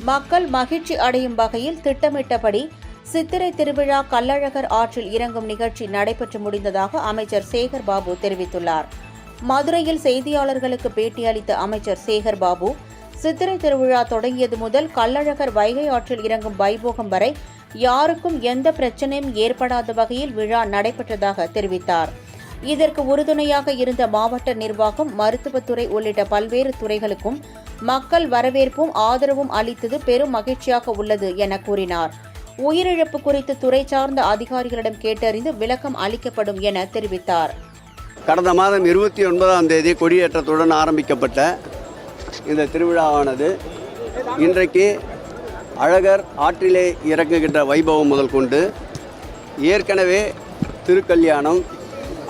மக்கள் மகிழ்ச்சி அடையும் வகையில் திட்டமிட்டபடி சித்திரை திருவிழா கள்ளழகர் ஆற்றில் இறங்கும் நிகழ்ச்சி நடைபெற்று முடிந்ததாக அமைச்சர் சேகர் பாபு தெரிவித்துள்ளார். மதுரையில் செய்தியாளர்களுக்கு பேட்டியளித்த அமைச்சர் சேகர் பாபு, சித்திரை திருவிழா தொடங்கியது முதல் கள்ளழகர் வைகை ஆற்றில் இறங்கும் வைபோகம் வரை யாருக்கும் எந்த பிரச்சனையும் ஏற்படாத வகையில் விழா நடைபெற்றதாக தெரிவித்தார். இதற்கு உறுதுணையாக இருந்த மாவட்ட நிர்வாகம், மருத்துவத்துறை உள்ளிட்ட பல்வேறு துறைகளுக்கும் மக்கள் வரவேற்பும் ஆதரவும் அளித்தது பெரும் மகிழ்ச்சியாக உள்ளது என கூறினார். உயிரிழப்பு குறித்து துறை சார்ந்த அதிகாரிகளிடம் கேட்டறிந்து விளக்கம் அளிக்கப்படும் என தெரிவித்தார். கடந்த மாதம் 29ஆம் தேதி கொடியேற்றத்துடன் ஆரம்பிக்கப்பட்ட இந்த திருவிழாவானது இன்றைக்கு அழகர் ஆற்றிலே இறங்குகின்ற வைபவம் முதல் கொண்டு ஏற்கனவே திருக்கல்யாணம்,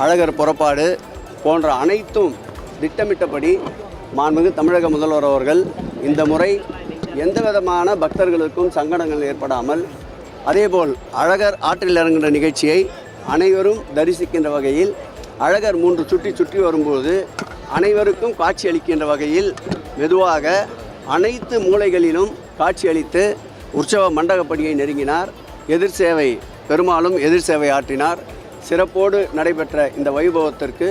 அழகர் புறப்பாடு போன்ற அனைத்தும் திட்டமிட்டபடி மாண்புமிகு தமிழக முதல்வர் அவர்கள் இந்த முறை எந்தவிதமான பக்தர்களுக்கும் சங்கடங்கள் ஏற்படாமல், அதேபோல் அழகர் ஆற்றில் இறங்குகின்ற நிகழ்ச்சியை அனைவரும் தரிசிக்கின்ற வகையில் அழகர் 3 சுற்றி வரும்போது அனைவருக்கும் காட்சி அளிக்கின்ற வகையில் மெதுவாக அனைத்து மூலைகளிலும் காட்சியளித்து உற்சவ மண்டகப்படியை நெருங்கினார். எதிர் சேவை பெரும்பாலும் எதிர் சேவை ஆற்றினார். சிறப்போடு நடைபெற்ற இந்த வைபவத்திற்கு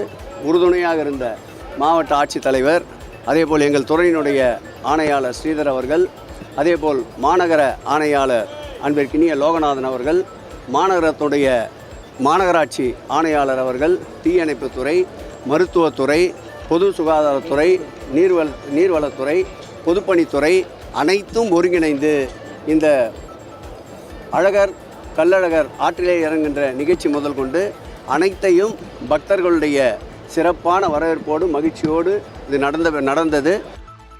உறுதுணையாக இருந்த மாவட்ட ஆட்சித்தலைவர், அதேபோல் எங்கள் துறையினுடைய ஆணையாளர் ஸ்ரீதர் அவர்கள், அதேபோல் மாநகர ஆணையாளர் அன்பிற்கினிய லோகநாதன் அவர்கள், மாநகராட்சி ஆணையாளர் அவர்கள், தீயணைப்புத்துறை, மருத்துவத்துறை, பொது சுகாதாரத்துறை, நீர்வளத்துறை, பொதுப்பணித்துறை அனைத்தும் ஒருங்கிணைந்து இந்த கள்ளழகர் ஆற்றிலே இறங்குகின்ற நிகழ்ச்சி முதல் கொண்டு அனைத்தையும் பக்தர்களுடைய சிறப்பான வரவேற்போடு மகிழ்ச்சியோடு இது நடந்தது.